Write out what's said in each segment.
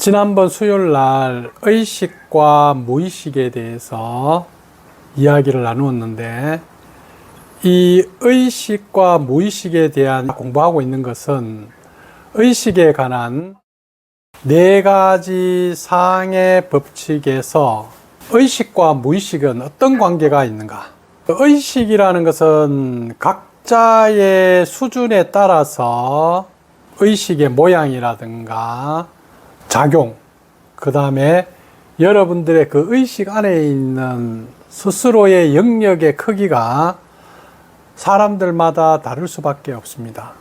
지난번 수요일 날 의식과 무의식에 대해서 이야기를 나누었는데, 이 의식과 무의식에 대한 공부하고 있는 것은 의식에 관한 4가지 사항의 법칙에서 의식과 무의식은 어떤 관계가 있는가? 의식이라는 것은 각자의 수준에 따라서 의식의 모양이라든가 작용, 그 다음에 여러분들의 그 의식 안에 있는 스스로의 영역의 크기가 사람들마다 다를 수밖에 없습니다.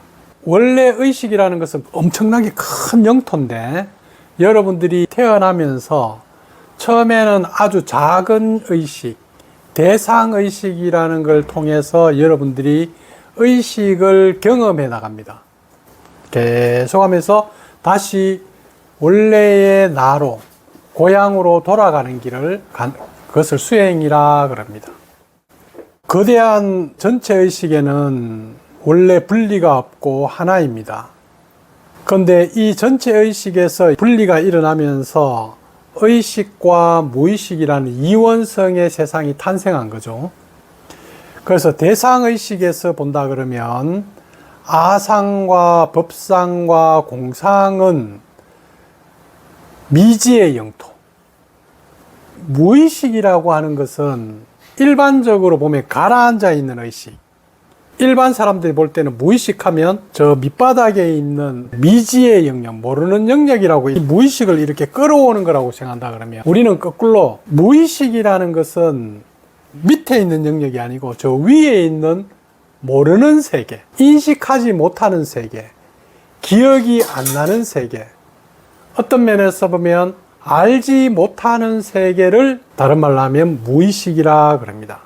원래 의식이라는 것은 엄청나게 큰 영토인데, 여러분들이 태어나면서 처음에는 아주 작은 의식, 대상의식이라는 걸 통해서 여러분들이 의식을 경험해 나갑니다. 계속하면서 다시 원래의 나로, 고향으로 돌아가는 길을 그것을 수행이라 그럽니다. 거대한 전체 의식에는 원래 분리가 없고 하나입니다. 그런데 이 전체 의식에서 분리가 일어나면서 의식과 무의식이라는 이원성의 세상이 탄생한 거죠. 그래서 대상의식에서 본다 그러면 아상과 법상과 공상은 미지의 영토, 무의식이라고 하는 것은 일반적으로 보면 가라앉아 있는 의식, 일반 사람들이 볼 때는 무의식하면 저 밑바닥에 있는 미지의 영역, 모르는 영역이라고, 이 무의식을 이렇게 끌어오는 거라고 생각한다 그러면, 우리는 거꾸로 무의식이라는 것은 밑에 있는 영역이 아니고 저 위에 있는 모르는 세계, 인식하지 못하는 세계, 기억이 안 나는 세계, 어떤 면에서 보면 알지 못하는 세계를 다른 말로 하면 무의식이라 그럽니다.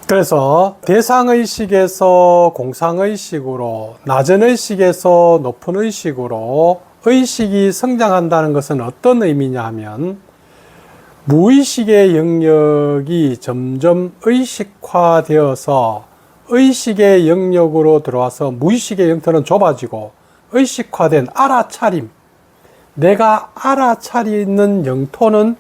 그래서 대상의식에서 공상의식으로, 낮은 의식에서 높은 의식으로 의식이 성장한다는 것은 어떤 의미냐 하면, 무의식의 영역이 점점 의식화되어서 의식의 영역으로 들어와서 무의식의 영토는 좁아지고 의식화된 알아차림, 내가 알아차리는 영토는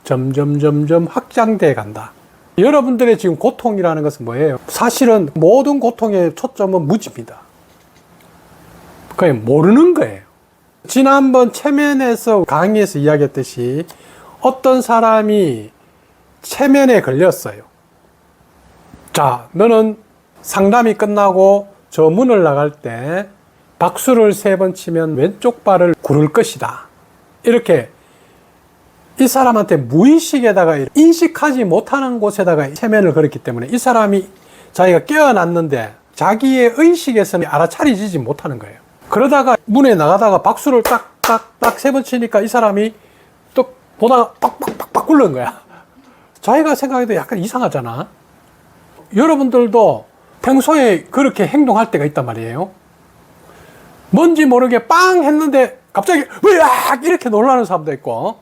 점점 확장돼 간다. 여러분들의 지금 고통이라는 것은 뭐예요? 사실은 모든 고통의 초점은 무지입니다. 그냥 모르는 거예요. 지난번 체면에서 강의에서 이야기했듯이 어떤 사람이 체면에 걸렸어요. 자, 너는 상담이 끝나고 저 문을 나갈 때 박수를 3번 치면 왼쪽 발을 구를 것이다. 이렇게 이 사람한테 무의식에다가 인식하지 못하는 곳에다가 체면을 걸었기 때문에 이 사람이 자기가 깨어났는데 자기의 의식에서는 알아차리지 못하는 거예요. 그러다가 문에 나가다가 박수를 딱딱딱 3번 치니까 이 사람이 또 보다가 빡빡빡빡 굴른 거야. 자기가 생각해도 약간 이상하잖아. 여러분들도 평소에 그렇게 행동할 때가 있단 말이에요. 뭔지 모르게 빵 했는데 갑자기 으악 이렇게 놀라는 사람도 있고,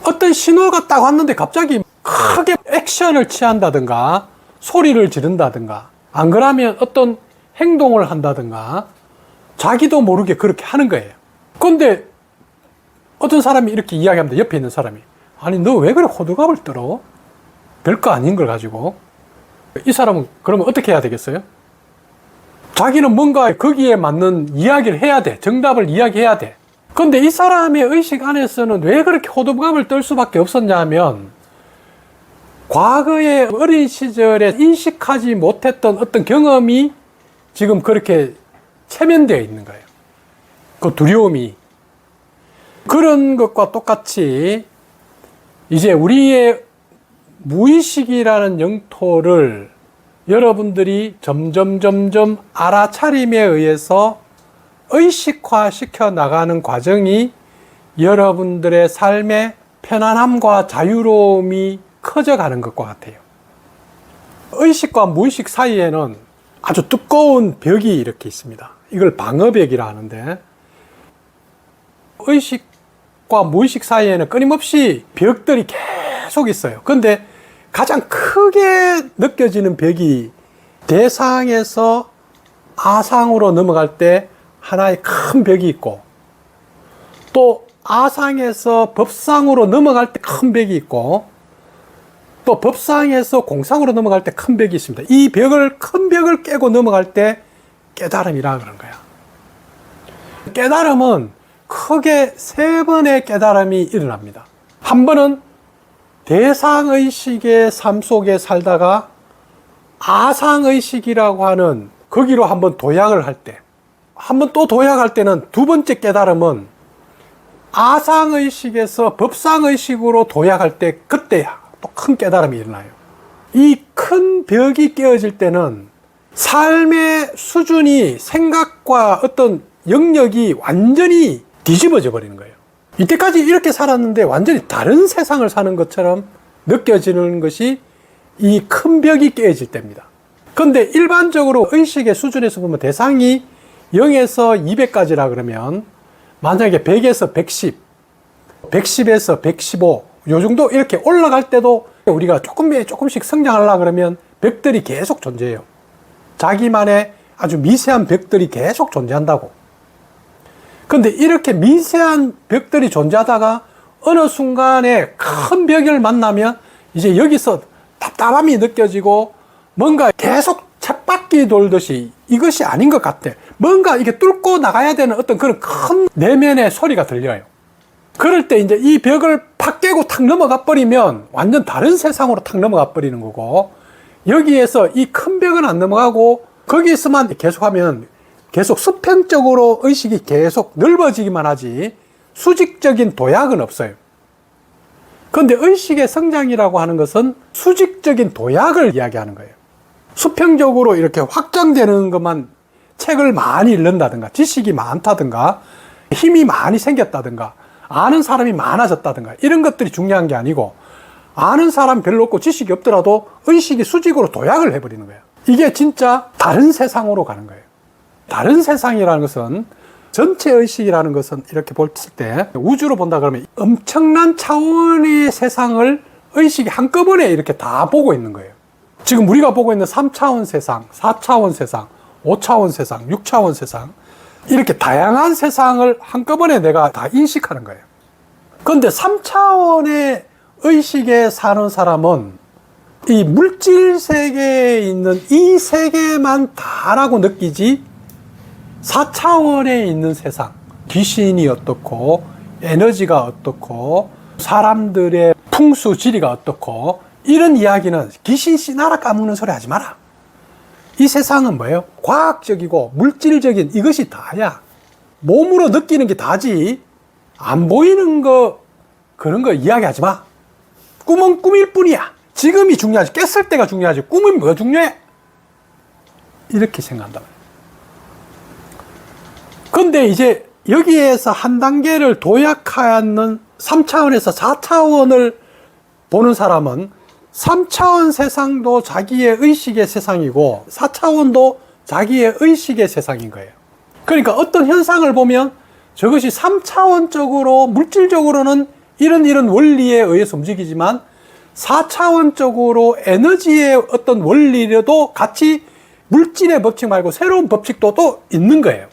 어떤 신호가 딱 왔는데 갑자기 크게 액션을 취한다든가 소리를 지른다든가, 안 그러면 어떤 행동을 한다든가 자기도 모르게 그렇게 하는 거예요. 그런데 어떤 사람이 이렇게 이야기합니다. 옆에 있는 사람이, 아니 너 왜 그래 호들갑을 떨어? 별거 아닌 걸 가지고. 이 사람은 그러면 어떻게 해야 되겠어요? 자기는 뭔가 거기에 맞는 이야기를 해야 돼. 정답을 이야기해야 돼. 그런데 이 사람의 의식 안에서는 왜 그렇게 호들갑을 떨 수밖에 없었냐 하면, 과거의 어린 시절에 인식하지 못했던 어떤 경험이 지금 그렇게 체면되어 있는 거예요. 그 두려움이. 그런 것과 똑같이 이제 우리의 무의식이라는 영토를 여러분들이 점점 알아차림에 의해서 의식화 시켜 나가는 과정이 여러분들의 삶의 편안함과 자유로움이 커져가는 것과 같아요. 의식과 무의식 사이에는 아주 두꺼운 벽이 이렇게 있습니다. 이걸 방어벽이라 하는데, 의식과 무의식 사이에는 끊임없이 벽들이 계속 있어요. 그런데 가장 크게 느껴지는 벽이 대상에서 아상으로 넘어갈 때 하나의 큰 벽이 있고, 또 아상에서 법상으로 넘어갈 때 큰 벽이 있고, 또 법상에서 공상으로 넘어갈 때 큰 벽이 있습니다. 이 큰 벽을 깨고 넘어갈 때 깨달음이라 그런 거야. 깨달음은 크게 3번의 깨달음이 일어납니다. 한 번은 대상의식의 삶 속에 살다가 아상의식이라고 하는 거기로 한번 도약을 할 때, 한번 또 도약할 때는 두 번째 깨달음은 아상의식에서 법상의식으로 도약할 때 그때야 또 큰 깨달음이 일어나요. 이 큰 벽이 깨어질 때는 삶의 수준이 생각과 어떤 영역이 완전히 뒤집어져 버리는 거예요. 이때까지 이렇게 살았는데 완전히 다른 세상을 사는 것처럼 느껴지는 것이 이 큰 벽이 깨어질 때입니다. 그런데 일반적으로 의식의 수준에서 보면 대상이 0에서 200까지라 그러면 만약에 100에서 110, 110에서 115, 요 정도 이렇게 올라갈 때도 우리가 조금씩 성장하려고 그러면 벽들이 계속 존재해요. 자기만의 아주 미세한 벽들이 계속 존재한다고. 근데 이렇게 미세한 벽들이 존재하다가 어느 순간에 큰 벽을 만나면 이제 여기서 답답함이 느껴지고 뭔가 계속 쳇바퀴 돌듯이 이것이 아닌 것 같아. 뭔가 이게 뚫고 나가야 되는 어떤 그런 큰 내면의 소리가 들려요. 그럴 때 이제 이 벽을 팍 깨고 탁 넘어가 버리면 완전 다른 세상으로 탁 넘어가 버리는 거고, 여기에서 이 큰 벽은 안 넘어가고 거기서만 계속하면 계속 수평적으로 의식이 계속 넓어지기만 하지 수직적인 도약은 없어요. 그런데 의식의 성장이라고 하는 것은 수직적인 도약을 이야기하는 거예요. 수평적으로 이렇게 확장되는 것만, 책을 많이 읽는다든가 지식이 많다든가 힘이 많이 생겼다든가 아는 사람이 많아졌다든가 이런 것들이 중요한 게 아니고, 아는 사람 별로 없고 지식이 없더라도 의식이 수직으로 도약을 해버리는 거예요. 이게 진짜 다른 세상으로 가는 거예요. 다른 세상이라는 것은, 전체 의식이라는 것은 이렇게 볼 때 우주로 본다 그러면 엄청난 차원의 세상을 의식이 한꺼번에 이렇게 다 보고 있는 거예요. 지금 우리가 보고 있는 3차원 세상, 4차원 세상, 5차원 세상, 6차원 세상, 이렇게 다양한 세상을 한꺼번에 내가 다 인식하는 거예요. 그런데 3차원의 의식에 사는 사람은 이 물질 세계에 있는 이 세계만 다라고 느끼지, 4차원에 있는 세상, 귀신이 어떻고 에너지가 어떻고 사람들의 풍수 지리가 어떻고 이런 이야기는 귀신 씨 나라 까먹는 소리 하지 마라. 이 세상은 뭐예요? 과학적이고 물질적인 이것이 다야. 몸으로 느끼는 게 다지 안 보이는 거 그런 거 이야기하지 마. 꿈은 꿈일 뿐이야. 지금이 중요하지. 깼을 때가 중요하지. 꿈은 뭐가 중요해? 이렇게 생각한다. 근데 이제 여기에서 한 단계를 도약하는 3차원에서 4차원을 보는 사람은 3차원 세상도 자기의 의식의 세상이고 4차원도 자기의 의식의 세상인 거예요. 그러니까 어떤 현상을 보면 저것이 3차원적으로 물질적으로는 이런 원리에 의해서 움직이지만 4차원적으로 에너지의 어떤 원리로도 같이 물질의 법칙 말고 새로운 법칙도 또 있는 거예요.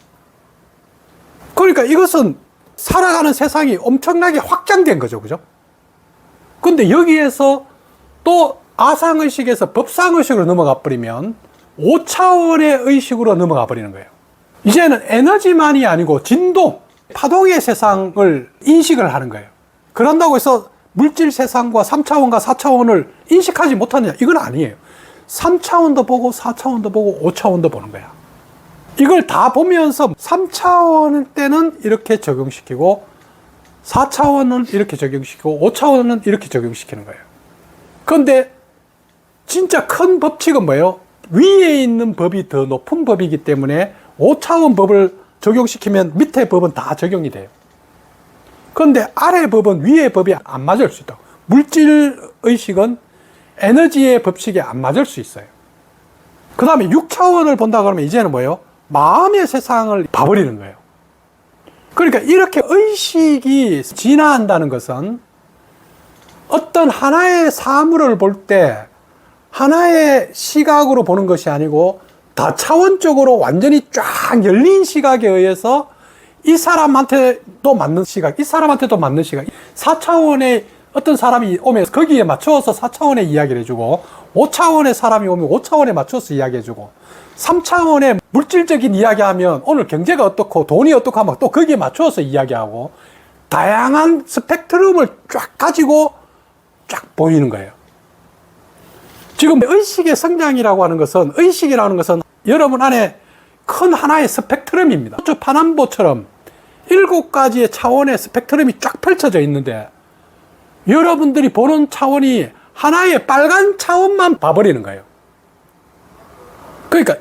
그러니까 이것은 살아가는 세상이 엄청나게 확장된 거죠. 그죠? 근데 여기에서 또 아상의식에서 법상의식으로 넘어가 버리면 5차원의 의식으로 넘어가 버리는 거예요. 이제는 에너지만이 아니고 진동, 파동의 세상을 인식을 하는 거예요. 그런다고 해서 물질 세상과 3차원과 4차원을 인식하지 못하느냐? 이건 아니에요. 3차원도 보고 4차원도 보고 5차원도 보는 거야. 이걸 다 보면서 3차원 때는 이렇게 적용시키고 4차원은 이렇게 적용시키고 5차원은 이렇게 적용시키는 거예요. 그런데 진짜 큰 법칙은 뭐예요? 위에 있는 법이 더 높은 법이기 때문에 5차원 법을 적용시키면 밑에 법은 다 적용이 돼요. 그런데 아래 법은 위에 법이 안 맞을 수 있다. 물질 의식은 에너지의 법칙에 안 맞을 수 있어요. 그 다음에 6차원을 본다 그러면 이제는 뭐예요? 마음의 세상을 봐버리는 거예요. 그러니까 이렇게 의식이 진화한다는 것은 어떤 하나의 사물을 볼 때 하나의 시각으로 보는 것이 아니고 다차원적으로 완전히 쫙 열린 시각에 의해서 이 사람한테도 맞는 시각, 이 사람한테도 맞는 시각, 4차원의 어떤 사람이 오면 거기에 맞춰서 4차원의 이야기를 해주고, 5차원의 사람이 오면 5차원에 맞춰서 이야기해주고, 3차원의 물질적인 이야기하면 오늘 경제가 어떻고 돈이 어떻고 하면 또 거기에 맞춰서 이야기하고, 다양한 스펙트럼을 쫙 가지고 쫙 보이는 거예요. 지금 의식의 성장이라고 하는 것은, 의식이라는 것은 여러분 안에 큰 하나의 스펙트럼입니다. 저 파남보처럼 7가지의 차원의 스펙트럼이 쫙 펼쳐져 있는데, 여러분들이 보는 차원이 하나의 빨간 차원만 봐버리는 거예요. 그러니까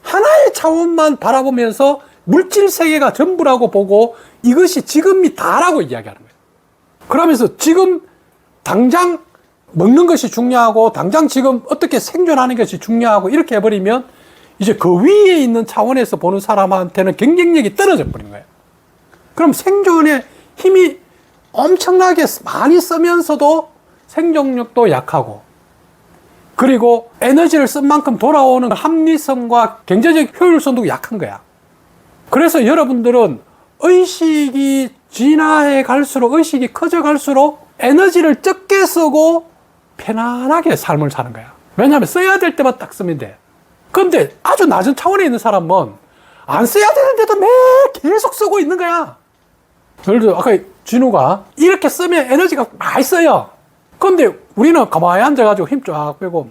하나의 차원만 바라보면서 물질 세계가 전부라고 보고 이것이 지금이 다라고 이야기하는 거예요. 그러면서 지금 당장 먹는 것이 중요하고 당장 지금 어떻게 생존하는 것이 중요하고 이렇게 해버리면 이제 그 위에 있는 차원에서 보는 사람한테는 경쟁력이 떨어져 버린 거예요. 그럼 생존에 힘이 엄청나게 많이 쓰면서도 생존력도 약하고, 그리고 에너지를 쓴 만큼 돌아오는 합리성과 경제적 효율성도 약한 거야. 그래서 여러분들은 의식이 진화해 갈수록, 의식이 커져 갈수록 에너지를 적게 쓰고 편안하게 삶을 사는 거야. 왜냐하면 써야 될 때만 딱 쓰면 돼. 근데 아주 낮은 차원에 있는 사람은 안 써야 되는데도 매일 계속 쓰고 있는 거야. 예를 들어 아까 진우가 이렇게 쓰면 에너지가 많이 써요. 근데 우리는 가만히 앉아가지고 힘 쫙 빼고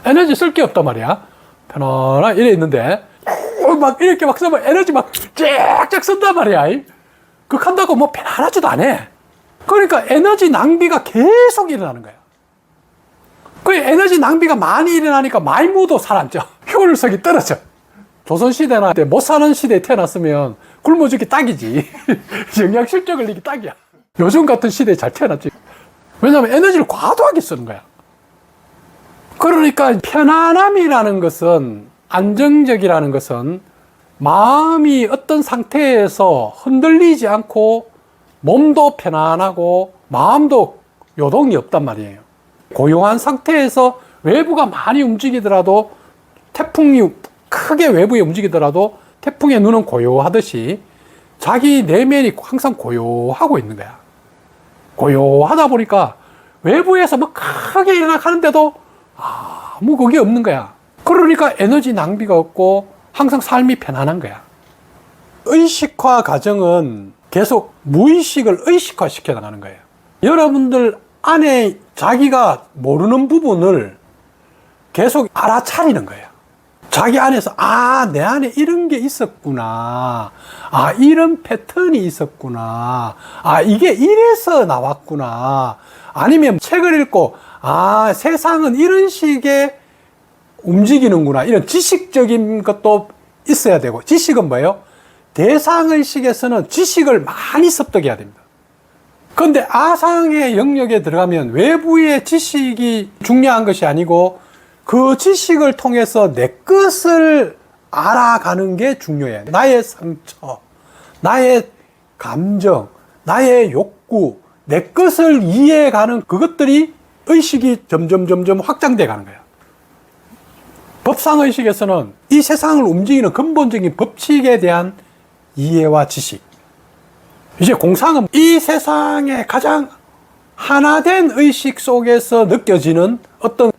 에너지 쓸 게 없단 말이야. 편안하게 이래 있는데 막 이렇게 막 쓰면 에너지 막 쫙쫙 쓴단 말이야. 그거 한다고 뭐 편안하지도 않아. 그러니까 에너지 낭비가 계속 일어나는 거야. 그 에너지 낭비가 많이 일어나니까 말무도 살았죠. 효율성이 떨어져. 조선시대나 못 사는 시대에 태어났으면 굶어 죽기 딱이지. 영양 실적 걸리기 딱이야. 요즘 같은 시대에 잘 태어났지. 왜냐하면 에너지를 과도하게 쓰는 거야. 그러니까 편안함이라는 것은, 안정적이라는 것은 마음이 어떤 상태에서 흔들리지 않고 몸도 편안하고 마음도 요동이 없단 말이에요. 고요한 상태에서 외부가 많이 움직이더라도, 태풍이 크게 외부에 움직이더라도 태풍의 눈은 고요하듯이 자기 내면이 항상 고요하고 있는 거야. 고요하다 보니까 외부에서 뭐 크게 일어나가는데도 아무 그게 없는 거야. 그러니까 에너지 낭비가 없고 항상 삶이 편안한 거야. 의식화 과정은 계속 무의식을 의식화 시켜 나가는 거예요. 여러분들 안에 자기가 모르는 부분을 계속 알아차리는 거예요. 자기 안에서 내 안에 이런 게 있었구나, 이런 패턴이 있었구나, 이게 이래서 나왔구나, 아니면 책을 읽고 세상은 이런 식의 움직이는구나, 이런 지식적인 것도 있어야 되고. 지식은 뭐예요? 대상의식에서는 지식을 많이 습득해야 됩니다. 그런데 아상의 영역에 들어가면 외부의 지식이 중요한 것이 아니고 그 지식을 통해서 내 것을 알아가는 게 중요해. 나의 상처, 나의 감정, 나의 욕구, 내 것을 이해해가는 그것들이 의식이 점점 확장돼 가는 거야. 법상의식에서는 이 세상을 움직이는 근본적인 법칙에 대한 이해와 지식. 이제 공상은 이 세상의 가장 하나된 의식 속에서 느껴지는 어떤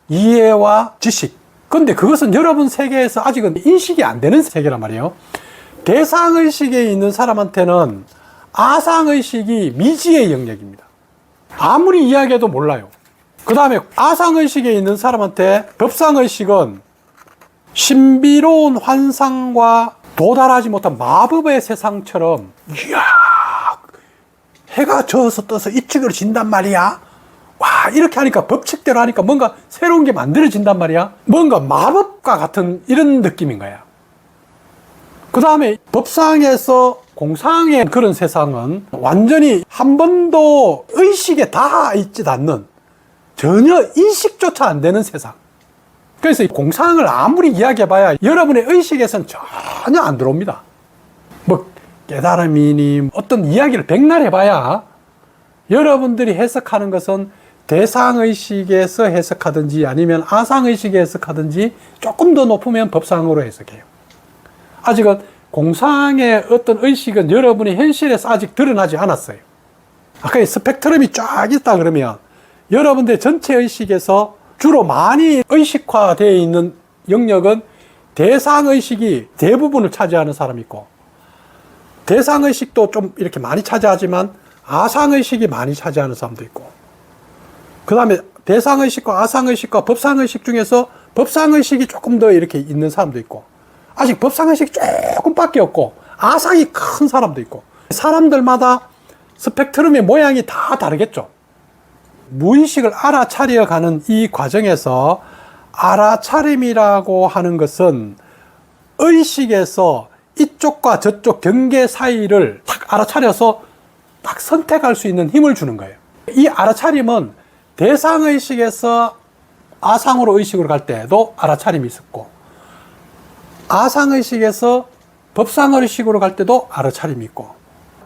이해와 지식. 근데 그것은 여러분 세계에서 아직은 인식이 안 되는 세계란 말이에요. 대상의식에 있는 사람한테는 아상의식이 미지의 영역입니다. 아무리 이야기해도 몰라요. 그 다음에 아상의식에 있는 사람한테 법상의식은 신비로운 환상과 도달하지 못한 마법의 세상처럼, 이야, 해가 져서 떠서 이쪽으로 진단 말이야. 와, 이렇게 하니까 법칙대로 하니까 뭔가 새로운 게 만들어진단 말이야. 뭔가 마법과 같은 이런 느낌인 거야. 그 다음에 법상에서 공상의 그런 세상은 완전히 한 번도 의식에 닿아 있지 않는, 전혀 인식조차 안 되는 세상. 그래서 공상을 아무리 이야기해봐야 여러분의 의식에서는 전혀 안 들어옵니다. 뭐 깨달음이니 어떤 이야기를 백날 해봐야 여러분들이 해석하는 것은 대상의식에서 해석하든지 아니면 아상의식에 해석하든지 조금 더 높으면 법상으로 해석해요. 아직은 공상의 어떤 의식은 여러분의 현실에서 아직 드러나지 않았어요. 아까 스펙트럼이 쫙 있다 그러면 여러분들 전체 의식에서 주로 많이 의식화되어 있는 영역은 대상의식이 대부분을 차지하는 사람이 있고, 대상의식도 좀 이렇게 많이 차지하지만 아상의식이 많이 차지하는 사람도 있고, 그 다음에 대상의식과 아상의식과 법상의식 중에서 법상의식이 조금 더 이렇게 있는 사람도 있고, 아직 법상의식이 조금밖에 없고 아상이 큰 사람도 있고, 사람들마다 스펙트럼의 모양이 다 다르겠죠. 무의식을 알아차려가는 이 과정에서 알아차림이라고 하는 것은 의식에서 이쪽과 저쪽 경계 사이를 딱 알아차려서 딱 선택할 수 있는 힘을 주는 거예요. 이 알아차림은 대상의식에서 아상으로 의식으로 갈 때도 알아차림이 있었고, 아상의식에서 법상의식으로 갈 때도 알아차림이 있고,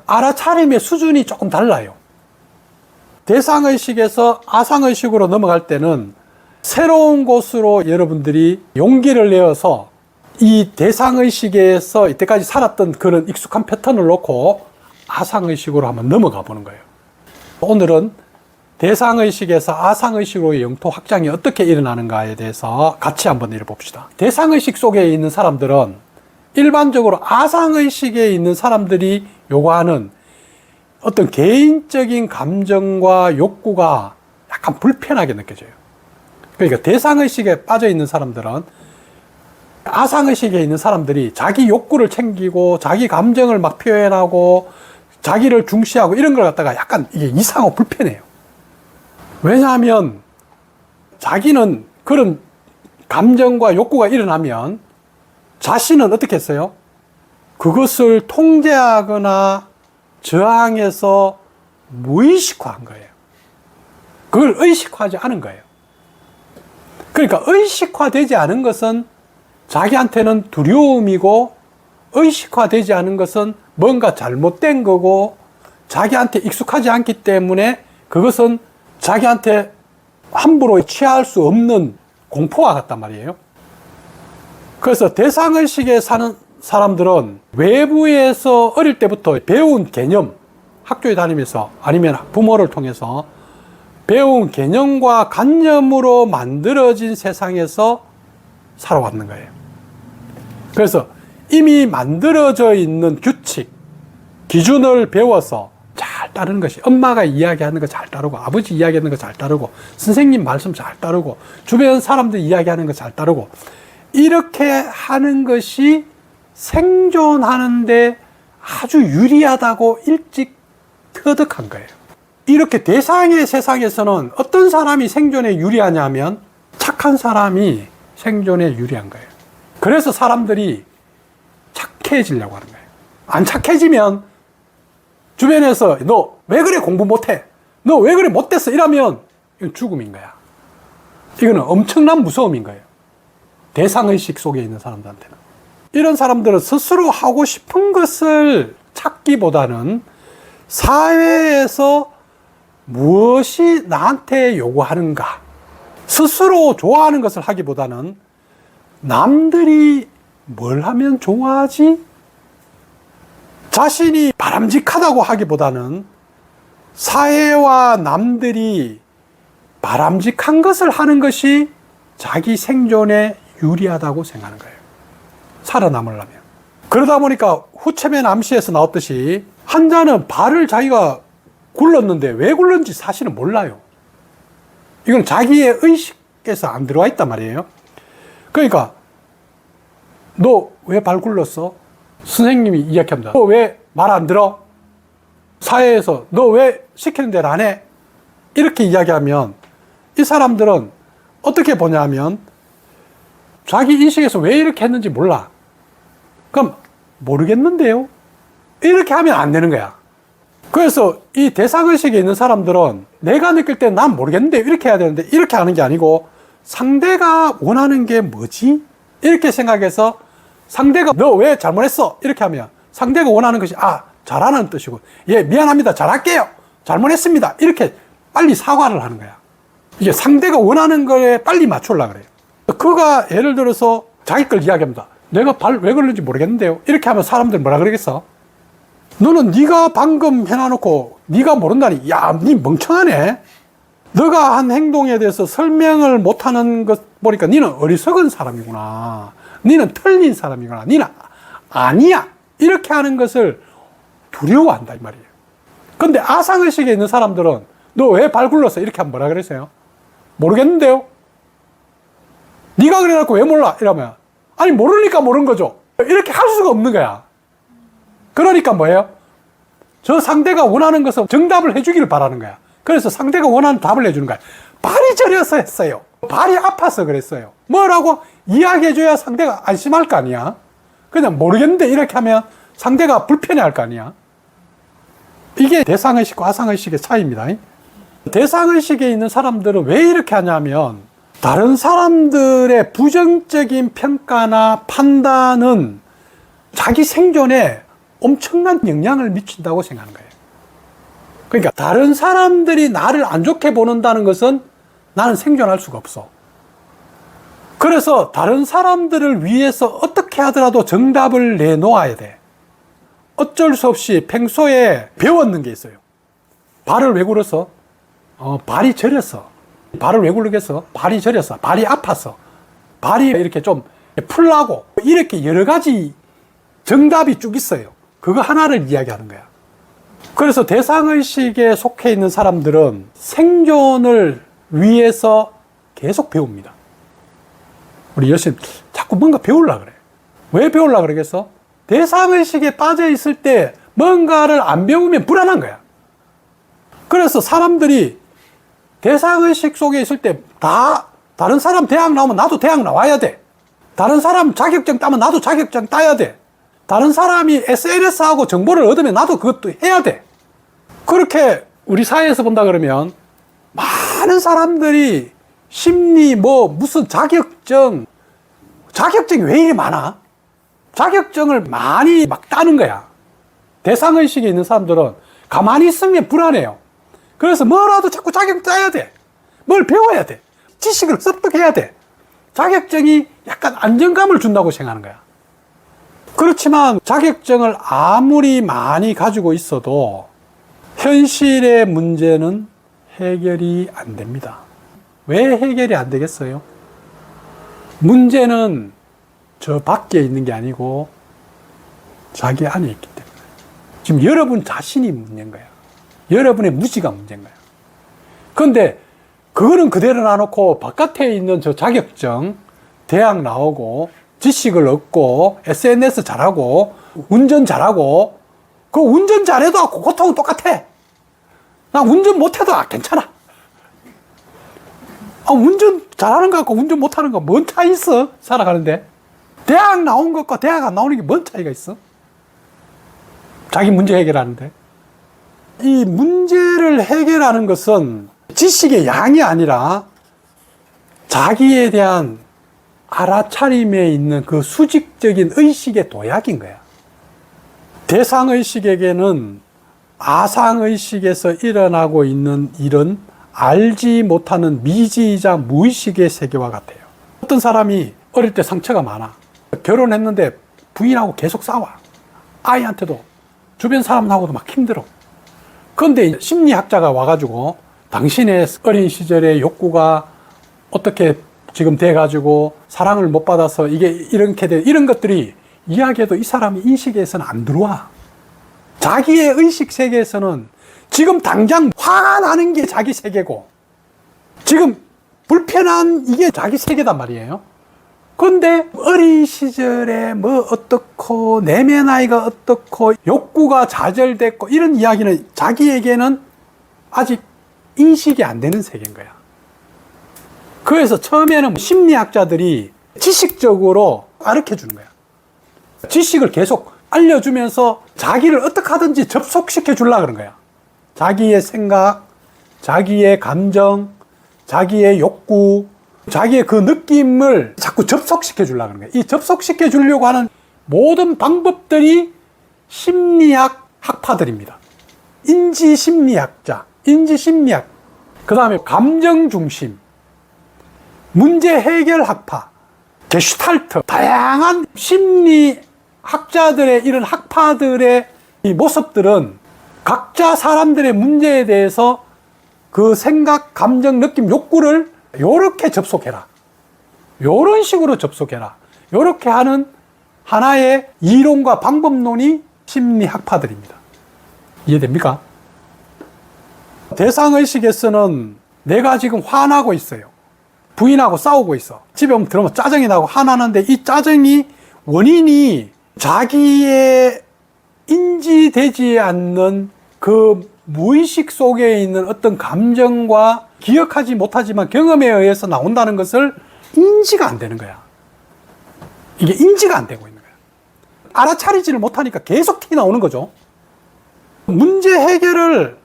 알아차림의 수준이 조금 달라요. 대상의식에서 아상의식으로 넘어갈 때는 새로운 곳으로 여러분들이 용기를 내어서 이 대상의식에서 이때까지 살았던 그런 익숙한 패턴을 놓고 아상의식으로 한번 넘어가 보는 거예요. 오늘은 대상의식에서 아상의식으로의 영토 확장이 어떻게 일어나는가에 대해서 같이 한번 읽어봅시다. 대상의식 속에 있는 사람들은 일반적으로 아상의식에 있는 사람들이 요구하는 어떤 개인적인 감정과 욕구가 약간 불편하게 느껴져요. 그러니까 대상의식에 빠져 있는 사람들은, 아상의식에 있는 사람들이 자기 욕구를 챙기고 자기 감정을 막 표현하고 자기를 중시하고 이런 걸 갖다가 약간 이게 이상하고 불편해요. 왜냐하면 자기는 그런 감정과 욕구가 일어나면 자신은 어떻게 했어요? 그것을 통제하거나 저항해서 무의식화한 거예요. 그걸 의식화하지 않은 거예요. 그러니까 의식화되지 않은 것은 자기한테는 두려움이고, 의식화되지 않은 것은 뭔가 잘못된 거고, 자기한테 익숙하지 않기 때문에 그것은 자기한테 함부로 취할 수 없는 공포와 같단 말이에요. 그래서 대상의식에 사는 사람들은 외부에서 어릴 때부터 배운 개념, 학교에 다니면서 아니면 부모를 통해서 배운 개념과 관념으로 만들어진 세상에서 살아왔는 거예요. 그래서 이미 만들어져 있는 규칙, 기준을 배워서 잘 따르는 것이, 엄마가 이야기하는 거 잘 따르고, 아버지 이야기하는 거 잘 따르고, 선생님 말씀 잘 따르고, 주변 사람들 이야기하는 거 잘 따르고, 이렇게 하는 것이 생존하는데 아주 유리하다고 일찍 터득한 거예요. 이렇게 대상의 세상에서는 어떤 사람이 생존에 유리하냐면 착한 사람이 생존에 유리한 거예요. 그래서 사람들이 착해지려고 하는 거예요. 안 착해지면 주변에서 너 왜 그래 공부 못해? 너 왜 그래 못됐어? 이러면 이건 죽음인 거야. 이거는 엄청난 무서움인 거예요. 대상의식 속에 있는 사람들한테는. 이런 사람들은 스스로 하고 싶은 것을 찾기보다는 사회에서 무엇이 나한테 요구하는가, 스스로 좋아하는 것을 하기보다는 남들이 뭘 하면 좋아하지? 자신이 바람직하다고 하기보다는 사회와 남들이 바람직한 것을 하는 것이 자기 생존에 유리하다고 생각하는 거예요. 살아남으려면. 그러다 보니까 후체면 암시에서 나왔듯이 환자는 발을 자기가 굴렀는데 왜 굴렀는지 사실은 몰라요. 이건 자기의 의식에서 안 들어와 있단 말이에요. 그러니까 너 왜 발 굴렀어? 선생님이 이야기합니다. 너 왜 말 안 들어? 사회에서 너 왜 시키는 대로 안 해? 이렇게 이야기하면 이 사람들은 어떻게 보냐면 자기 인식에서 왜 이렇게 했는지 몰라. 그럼 모르겠는데요? 이렇게 하면 안 되는 거야. 그래서 이 대상의식에 있는 사람들은 내가 느낄 때 난 모르겠는데 이렇게 해야 되는데 이렇게 하는 게 아니고 상대가 원하는 게 뭐지? 이렇게 생각해서 상대가 너 왜 잘못했어? 이렇게 하면 상대가 원하는 것이 잘하는 뜻이고, 예, 미안합니다. 잘할게요. 잘못했습니다. 이렇게 빨리 사과를 하는 거야. 이게 상대가 원하는 거에 빨리 맞추려고 그래요. 그가 예를 들어서 자기 걸 이야기합니다. 내가 발 왜 걸는지 모르겠는데요. 이렇게 하면 사람들 뭐라 그러겠어? 너는 네가 방금 해놔놓고 네가 모른다니. 야, 네 멍청하네. 너가 한 행동에 대해서 설명을 못하는 것 보니까 너는 어리석은 사람이구나. 너는 틀린 사람이구나. 너는 아니야. 이렇게 하는 것을 두려워한다 이 말이에요. 근데 아상의식에 있는 사람들은 너 왜 발 굴렀어? 이렇게 하면 뭐라 그랬어요? 모르겠는데요. 네가 그래놓고 왜 몰라? 이러면 아니 모르니까 모르는 거죠. 이렇게 할 수가 없는 거야. 그러니까 뭐예요? 저 상대가 원하는 것은 정답을 해주기를 바라는 거야. 그래서 상대가 원하는 답을 해주는 거야. 발이 저려서 했어요. 발이 아파서 그랬어요. 뭐라고 이야기해줘야 상대가 안심할 거 아니야. 그냥 모르겠는데 이렇게 하면 상대가 불편해할 거 아니야. 이게 대상의식과 아상의식의 차이입니다. 대상의식에 있는 사람들은 왜 이렇게 하냐면 다른 사람들의 부정적인 평가나 판단은 자기 생존에 엄청난 영향을 미친다고 생각하는 거예요. 그러니까 다른 사람들이 나를 안 좋게 보는다는 것은 나는 생존할 수가 없어. 그래서 다른 사람들을 위해서 어떻게 하더라도 정답을 내놓아야 돼. 어쩔 수 없이 평소에 배웠는 게 있어요. 발을 왜 굴었어? 발이 저렸어. 발을 왜 굴르겠어? 발이 저렸어. 발이 아팠어. 발이 이렇게 좀 풀라고. 이렇게 여러 가지 정답이 쭉 있어요. 그거 하나를 이야기하는 거야. 그래서 대상의식에 속해 있는 사람들은 생존을 위해서 계속 배웁니다. 우리 여신 자꾸 뭔가 배우려고 그래. 왜 배우려고 그러겠어? 대상의식에 빠져 있을 때 뭔가를 안 배우면 불안한 거야. 그래서 사람들이 대상의식 속에 있을 때 다른 사람 대학 나오면 나도 대학 나와야 돼. 다른 사람 자격증 따면 나도 자격증 따야 돼. 다른 사람이 SNS하고 정보를 얻으면 나도 그것도 해야 돼. 그렇게 우리 사회에서 본다 그러면 많은 사람들이 심리 무슨 자격증이 왜 이리 많아? 자격증을 많이 막 따는 거야. 대상의식에 있는 사람들은 가만히 있으면 불안해요. 그래서 뭐라도 자꾸 자격증 따야 돼. 뭘 배워야 돼. 지식을 습득해야 돼. 자격증이 약간 안정감을 준다고 생각하는 거야. 그렇지만 자격증을 아무리 많이 가지고 있어도 현실의 문제는 해결이 안 됩니다. 왜 해결이 안 되겠어요? 문제는 저 밖에 있는 게 아니고 자기 안에 있기 때문에. 지금 여러분 자신이 문제인 거야. 여러분의 무지가 문제인 거야. 그런데 그거는 그대로 놔놓고 바깥에 있는 저 자격증, 대학 나오고 지식을 얻고 SNS 잘하고 운전 잘하고 그 운전 잘해도 고통은 똑같아. 나 운전 못해도 괜찮아. 운전 잘하는 것과 운전 못하는 거 뭔 차이 있어? 살아가는데. 대학 나온 것과 대학 안 나오는 게 뭔 차이가 있어? 자기 문제 해결하는데. 이 문제를 해결하는 것은 지식의 양이 아니라 자기에 대한 알아차림에 있는 그 수직적인 의식의 도약인 거야. 대상의식에게는 아상의식에서 일어나고 있는 일은 알지 못하는 미지이자 무의식의 세계와 같아요. 어떤 사람이 어릴 때 상처가 많아. 결혼했는데 부인하고 계속 싸워. 아이한테도 주변 사람하고도 막 힘들어. 그런데 심리학자가 와가지고 당신의 어린 시절의 욕구가 어떻게 지금 돼가지고 사랑을 못 받아서 이게 이렇게 돼, 이런 것들이 이야기해도 이 사람이 인식에서는 안 들어와. 자기의 의식 세계에서는 지금 당장 화가 나는 게 자기 세계고 지금 불편한 이게 자기 세계단 말이에요. 그런데 어린 시절에 어떻고 내면 아이가 어떻고 욕구가 좌절됐고 이런 이야기는 자기에게는 아직 인식이 안 되는 세계인 거야. 그래서 처음에는 심리학자들이 지식적으로 가르쳐 주는 거야. 지식을 계속 알려주면서 자기를 어떻게 하든지 접속시켜 주려고 그런 거야. 자기의 생각, 자기의 감정, 자기의 욕구, 자기의 그 느낌을 자꾸 접속시켜 주려고 하는 거야. 이 접속시켜 주려고 하는 모든 방법들이 심리학 학파들입니다. 인지심리학자, 인지심리학, 그 다음에 감정중심, 문제 해결 학파, 게슈탈트, 다양한 심리학자들의 이런 학파들의 이 모습들은 각자 사람들의 문제에 대해서 그 생각, 감정, 느낌, 욕구를 요렇게 접속해라. 요런 식으로 접속해라. 요렇게 하는 하나의 이론과 방법론이 심리학파들입니다. 이해됩니까? 대상의식에서는 내가 지금 화나고 있어요. 부인하고 싸우고 있어. 집에 오면 들어오면 짜증이 나고 화나는데 이 짜증이 원인이 자기의 인지되지 않는 그 무의식 속에 있는 어떤 감정과 기억하지 못하지만 경험에 의해서 나온다는 것을 인지가 안 되는 거야. 이게 인지가 안 되고 있는 거야. 알아차리지를 못하니까 계속 티 나오는 거죠. 문제 해결을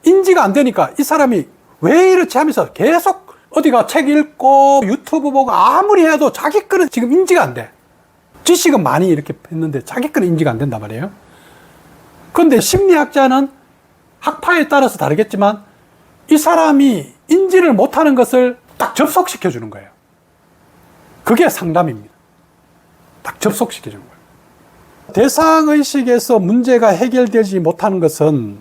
인지가 안 되니까 이 사람이 왜 이렇지 하면서 계속 어디가 책 읽고 유튜브 보고 아무리 해도 자기 거는 지금 인지가 안 돼. 지식은 많이 이렇게 했는데 자기 거는 인지가 안 된단 말이에요. 그런데 심리학자는 학파에 따라서 다르겠지만 이 사람이 인지를 못하는 것을 딱 접속시켜 주는 거예요. 그게 상담입니다. 딱 접속시켜 주는 거예요. 대상의식에서 문제가 해결되지 못하는 것은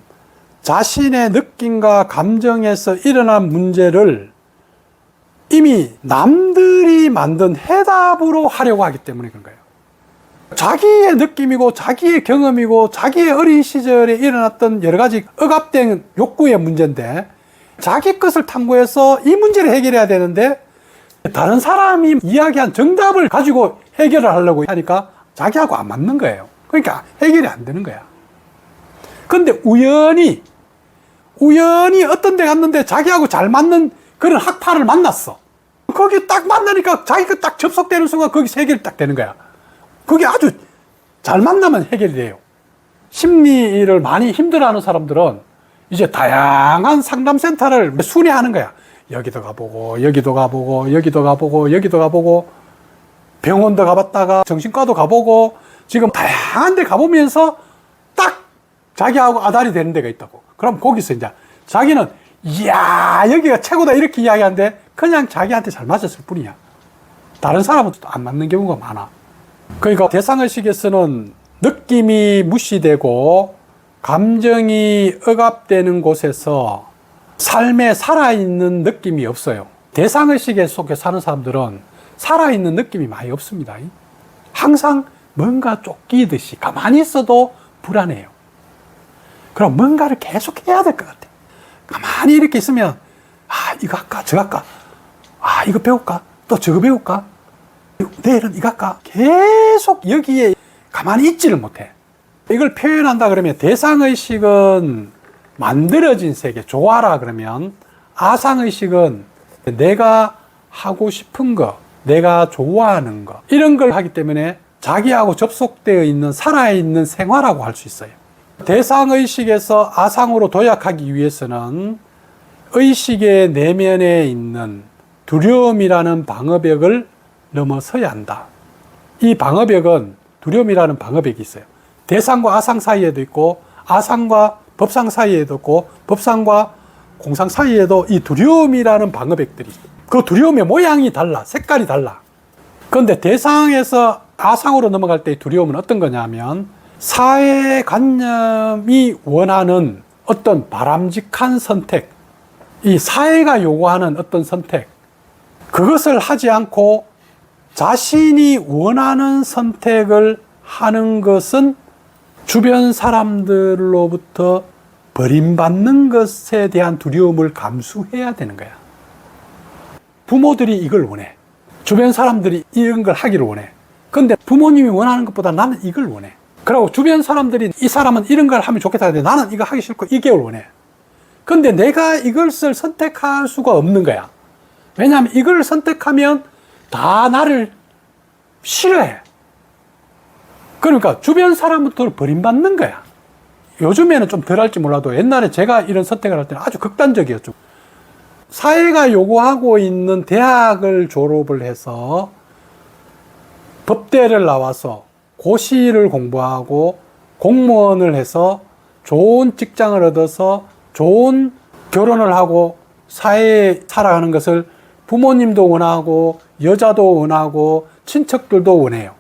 자신의 느낌과 감정에서 일어난 문제를 이미 남들이 만든 해답으로 하려고 하기 때문에 그런 거예요. 자기의 느낌이고 자기의 경험이고 자기의 어린 시절에 일어났던 여러 가지 억압된 욕구의 문제인데 자기 것을 탐구해서 이 문제를 해결해야 되는데 다른 사람이 이야기한 정답을 가지고 해결을 하려고 하니까 자기하고 안 맞는 거예요. 그러니까 해결이 안 되는 거야. 근데 우연히 어떤 데 갔는데 자기하고 잘 맞는 그런 학파를 만났어. 거기 딱 만나니까 자기가 딱 접속되는 순간 거기서 해결이 딱 되는 거야. 그게 아주 잘 만나면 해결이 돼요. 심리를 많이 힘들어하는 사람들은 이제 다양한 상담센터를 순회하는 거야. 여기도 가보고 여기도 가보고 여기도 가보고 여기도 가보고 병원도 가봤다가 정신과도 가보고 지금 다양한 데 가보면서 딱 자기하고 아달이 되는 데가 있다고. 그럼 거기서 이제 자기는 이야 여기가 최고다 이렇게 이야기하는데 그냥 자기한테 잘 맞았을 뿐이야. 다른 사람은 안 맞는 경우가 많아. 그러니까 대상의식에서는 느낌이 무시되고 감정이 억압되는 곳에서 삶에 살아있는 느낌이 없어요. 대상의식 속에 사는 사람들은 살아있는 느낌이 많이 없습니다. 항상 뭔가 쫓기듯이 가만히 있어도 불안해요. 그럼 뭔가를 계속 해야 될 것 같아. 가만히 이렇게 있으면 이거 할까 저거 할까 이거 배울까 또 저거 배울까 내일은 이거 할까 계속 여기에 가만히 있지를 못해. 이걸 표현한다 그러면 대상의식은 만들어진 세계, 조화라 그러면 아상의식은 내가 하고 싶은 거, 내가 좋아하는 거 이런 걸 하기 때문에 자기하고 접속되어 있는 살아있는 생활하고 할 수 있어요. 대상의식에서 아상으로 도약하기 위해서는 의식의 내면에 있는 두려움이라는 방어벽을 넘어서야 한다. 이 방어벽은 두려움이라는 방어벽이 있어요. 대상과 아상 사이에도 있고 아상과 법상 사이에도 있고 법상과 공상 사이에도 이 두려움이라는 방어벽들이 있어요. 그 두려움의 모양이 달라, 색깔이 달라. 그런데 대상에서 아상으로 넘어갈 때의 두려움은 어떤 거냐면 사회관념이 원하는 어떤 바람직한 선택, 이 사회가 요구하는 어떤 선택, 그것을 하지 않고 자신이 원하는 선택을 하는 것은 주변 사람들로부터 버림받는 것에 대한 두려움을 감수해야 되는 거야. 부모들이 이걸 원해. 주변 사람들이 이런 걸 하기를 원해. 근데 부모님이 원하는 것보다 나는 이걸 원해. 그리고 주변 사람들이 이 사람은 이런 걸 하면 좋겠다 하는데 나는 이거 하기 싫고 이게 원해. 근데 내가 이것을 선택할 수가 없는 거야. 왜냐하면 이걸 선택하면 다 나를 싫어해. 그러니까 주변 사람부터 버림받는 거야. 요즘에는 좀 덜 할지 몰라도 옛날에 제가 이런 선택을 할 때는 아주 극단적이었죠. 사회가 요구하고 있는 대학을 졸업을 해서 법대를 나와서 고시를 공부하고 공무원을 해서 좋은 직장을 얻어서 좋은 결혼을 하고 사회에 살아가는 것을 부모님도 원하고 여자도 원하고 친척들도 원해요.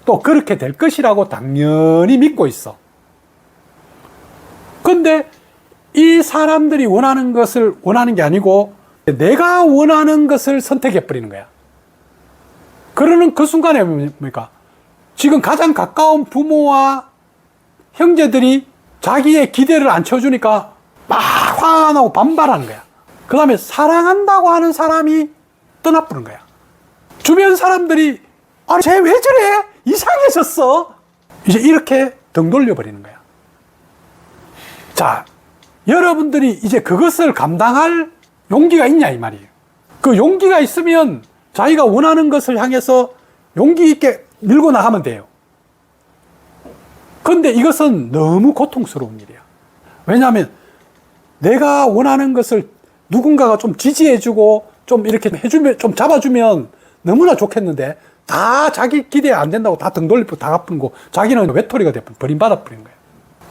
또 그렇게 될 것이라고 당연히 믿고 있어. 근데 이 사람들이 원하는 것을 원하는 게 아니고 내가 원하는 것을 선택해 버리는 거야. 그러는 그 순간에 뭡니까? 지금 가장 가까운 부모와 형제들이 자기의 기대를 안 채워주니까 막 화가 나고 반발하는 거야. 그 다음에 사랑한다고 하는 사람이 떠나버린 거야. 주변 사람들이 아니 쟤 왜 저래? 이상해졌어. 이제 이렇게 등 돌려버리는 거야. 자, 여러분들이 이제 그것을 감당할 용기가 있냐 이 말이에요. 그 용기가 있으면 자기가 원하는 것을 향해서 용기 있게 밀고 나가면 돼요. 그런데 이것은 너무 고통스러운 일이야. 왜냐하면 내가 원하는 것을 누군가가 좀 지지해주고 좀 이렇게 해주면, 좀 잡아주면 너무나 좋겠는데 다 자기 기대 안 된다고 다 등 돌리고 다 갚고 자기는 외톨이가 돼버린 버림받아 버린 거예요.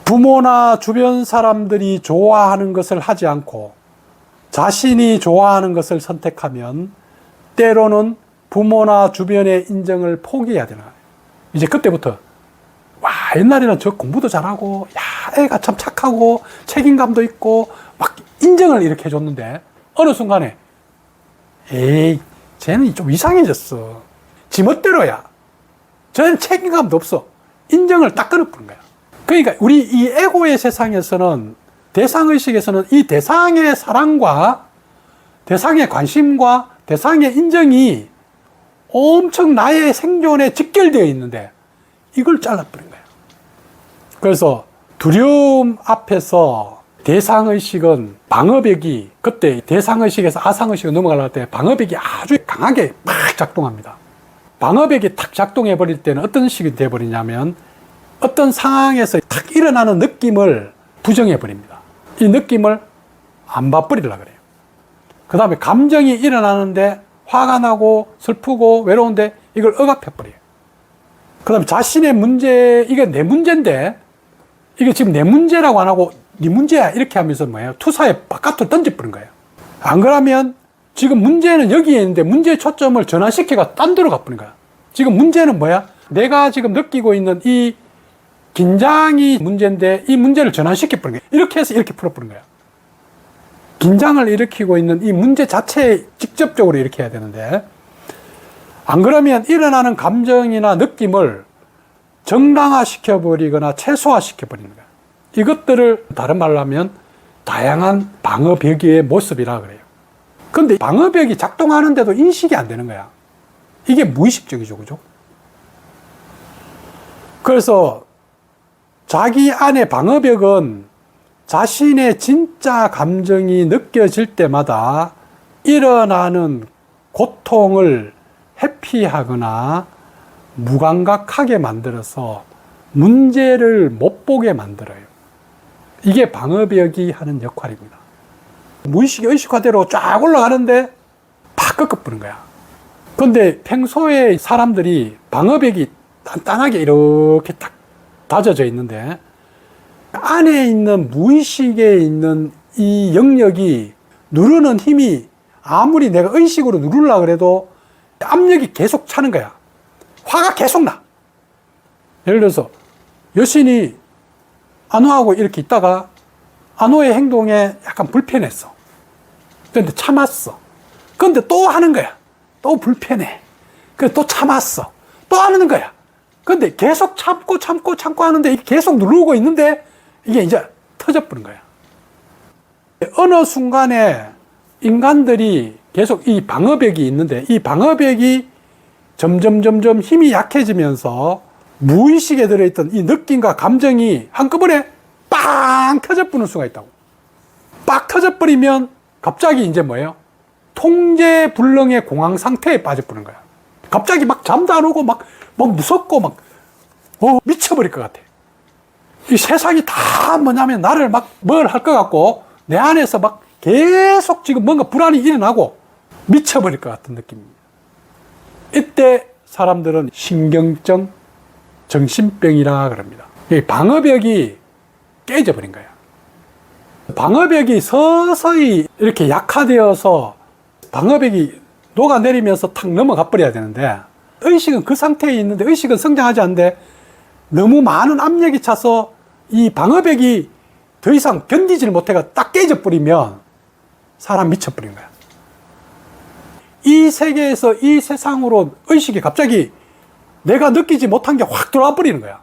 부모나 주변 사람들이 좋아하는 것을 하지 않고 자신이 좋아하는 것을 선택하면 때로는 부모나 주변의 인정을 포기해야 되나. 이제 그때부터 와 옛날에는 저 공부도 잘하고 야 애가 참 착하고 책임감도 있고 막 인정을 이렇게 해줬는데 어느 순간에 에이 쟤는 좀 이상해졌어. 지 멋대로야. 쟤는 책임감도 없어. 인정을 딱 끊어버린 거야. 그러니까 우리 이 에고의 세상에서는 대상의식에서는 이 대상의 사랑과 대상의 관심과 대상의 인정이 엄청 나의 생존에 직결되어 있는데 이걸 잘라버린 거예요. 그래서 두려움 앞에서 대상의식은 방어벽이 그때 대상의식에서 아상의식으로 넘어갈 때 방어벽이 아주 강하게 막 작동합니다. 방어벽이 탁 작동해 버릴 때는 어떤 식이 돼 버리냐면 어떤 상황에서 탁 일어나는 느낌을 부정해 버립니다. 이 느낌을 안 봐버리려고 그래요. 그 다음에 감정이 일어나는데 화가 나고 슬프고 외로운데 이걸 억압해 버려요. 그 다음에 자신의 문제, 이게 내 문제인데 이게 지금 내 문제라고 안 하고 네 문제야 이렇게 하면서 뭐예요? 투사에 바깥으로 던져버린 거예요. 안 그러면 지금 문제는 여기에 있는데 문제의 초점을 전환시켜가 딴 데로 가버린 거야. 지금 문제는 뭐야? 내가 지금 느끼고 있는 이 긴장이 문제인데 이 문제를 전환시켜버린 거야. 이렇게 해서 이렇게 풀어버린 거야. 긴장을 일으키고 있는 이 문제 자체에 직접적으로 이렇게 해야 되는데 안 그러면 일어나는 감정이나 느낌을 정당화시켜버리거나 최소화시켜버리는 거야. 이것들을 다른 말로 하면 다양한 방어벽의 모습이라 그래요. 근데 방어벽이 작동하는데도 인식이 안 되는 거야. 이게 무의식적이죠, 그죠? 그래서 자기 안의 방어벽은 자신의 진짜 감정이 느껴질 때마다 일어나는 고통을 회피하거나 무감각하게 만들어서 문제를 못 보게 만들어요. 이게 방어벽이 하는 역할입니다. 무의식이 의식화대로 쫙 올라가는데 팍 꺾어버린 거야. 근데 평소에 사람들이 방어벽이 단단하게 이렇게 딱 다져져 있는데 안에 있는 무의식에 있는 이 영역이 누르는 힘이 아무리 내가 의식으로 누르려고 해도 압력이 계속 차는 거야. 화가 계속 나. 예를 들어서 여신이 안호하고 이렇게 있다가 안호의 행동에 약간 불편했어. 그런데 참았어. 그런데 또 하는 거야. 또 불편해. 그래서 또 참았어. 또 하는 거야. 그런데 계속 참고 하는데 계속 누르고 있는데 이게 이제 터져버린 거야. 어느 순간에 인간들이 계속 이 방어벽이 있는데 이 방어벽이 점점 힘이 약해지면서 무의식에 들어있던 이 느낌과 감정이 한꺼번에 빵 터져버리는 수가 있다고. 빡 터져버리면 갑자기 이제 뭐예요? 통제 불능의 공황 상태에 빠져버리는 거야. 갑자기 막 잠도 안 오고 막 무섭고 미쳐버릴 것 같아. 이 세상이 다 뭐냐면 나를 막 뭘 할 것 같고 내 안에서 막 계속 지금 뭔가 불안이 일어나고 미쳐버릴 것 같은 느낌입니다. 이때 사람들은 신경증, 정신병이라 그럽니다. 이 방어벽이 깨져버린 거야. 방어벽이 서서히 이렇게 약화되어서 방어벽이 녹아내리면서 탁 넘어가 버려야 되는데 의식은 그 상태에 있는데 의식은 성장하지 않는데 너무 많은 압력이 차서 이 방어벽이 더 이상 견디지를 못해가 딱 깨져버리면 사람 미쳐버린 거야. 이 세계에서 이 세상으로 의식이 갑자기 내가 느끼지 못한 게 확 들어와 버리는 거야.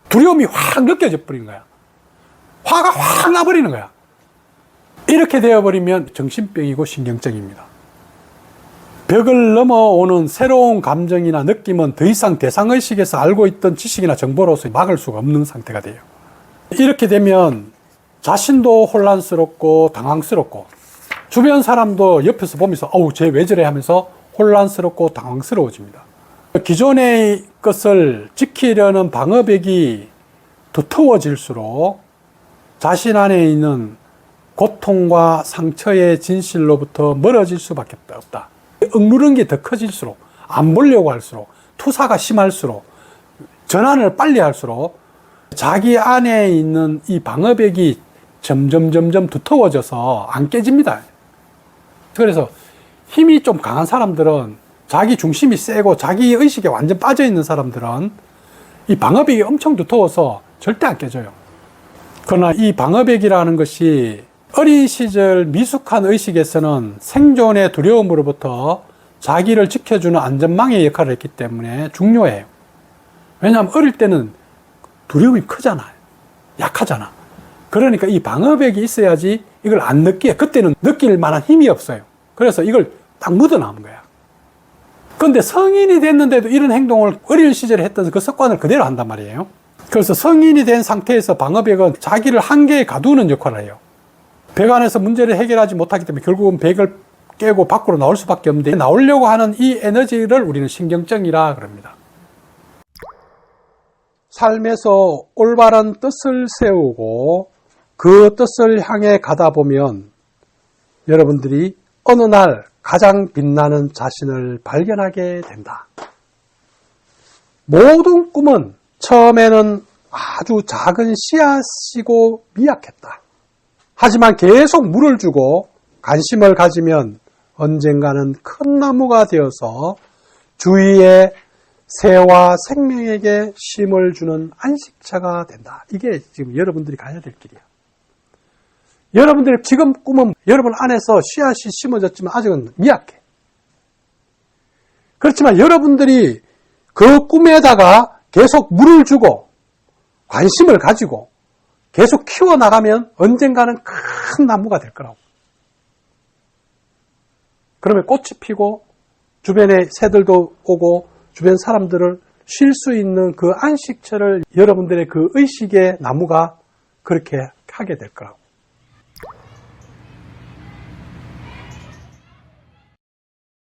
두려움이 확 느껴져 버리는 거야. 화가 확 나버리는 거야. 이렇게 되어버리면 정신병이고 신경증입니다. 벽을 넘어오는 새로운 감정이나 느낌은 더 이상 대상의식에서 알고 있던 지식이나 정보로서 막을 수가 없는 상태가 돼요. 이렇게 되면 자신도 혼란스럽고 당황스럽고 주변 사람도 옆에서 보면서 어우 쟤 왜 저래 하면서 혼란스럽고 당황스러워집니다. 기존의 것을 지키려는 방어벽이 두터워질수록 자신 안에 있는 고통과 상처의 진실로부터 멀어질 수밖에 없다. 억누른 게 더 커질수록, 안 보려고 할수록, 투사가 심할수록, 전환을 빨리 할수록 자기 안에 있는 이 방어벽이 점점 두터워져서 안 깨집니다. 그래서 힘이 좀 강한 사람들은, 자기 중심이 세고 자기 의식에 완전 빠져 있는 사람들은 이 방어벽이 엄청 두터워서 절대 안 깨져요. 그러나 이 방어벽이라는 것이 어린 시절 미숙한 의식에서는 생존의 두려움으로부터 자기를 지켜주는 안전망의 역할을 했기 때문에 중요해요. 왜냐하면 어릴 때는 두려움이 크잖아요. 약하잖아. 그러니까 이 방어벽이 있어야지 이걸 안 느끼해. 그때는 느낄 만한 힘이 없어요. 그래서 이걸 딱 묻어남은 거야. 그런데 성인이 됐는데도 이런 행동을 어린 시절에 했던 그 습관을 그대로 한단 말이에요. 그래서 성인이 된 상태에서 방어벽은 자기를 한계에 가두는 역할을 해요. 벽 안에서 문제를 해결하지 못하기 때문에 결국은 벽을 깨고 밖으로 나올 수밖에 없는데, 나오려고 하는 이 에너지를 우리는 신경증이라 그럽니다. 삶에서 올바른 뜻을 세우고 그 뜻을 향해 가다 보면 여러분들이 어느 날 가장 빛나는 자신을 발견하게 된다. 모든 꿈은 처음에는 아주 작은 씨앗이고 미약했다. 하지만 계속 물을 주고 관심을 가지면 언젠가는 큰 나무가 되어서 주위의 새와 생명에게 쉼을 주는 안식처가 된다. 이게 지금 여러분들이 가야 될 길이야. 여러분들의 지금 꿈은 여러분 안에서 씨앗이 심어졌지만 아직은 미약해. 그렇지만 여러분들이 그 꿈에다가 계속 물을 주고 관심을 가지고 계속 키워나가면 언젠가는 큰 나무가 될 거라고. 그러면 꽃이 피고 주변에 새들도 오고 주변 사람들을 쉴 수 있는 그 안식처를 여러분들의 그 의식의 나무가 그렇게 하게 될 거라고.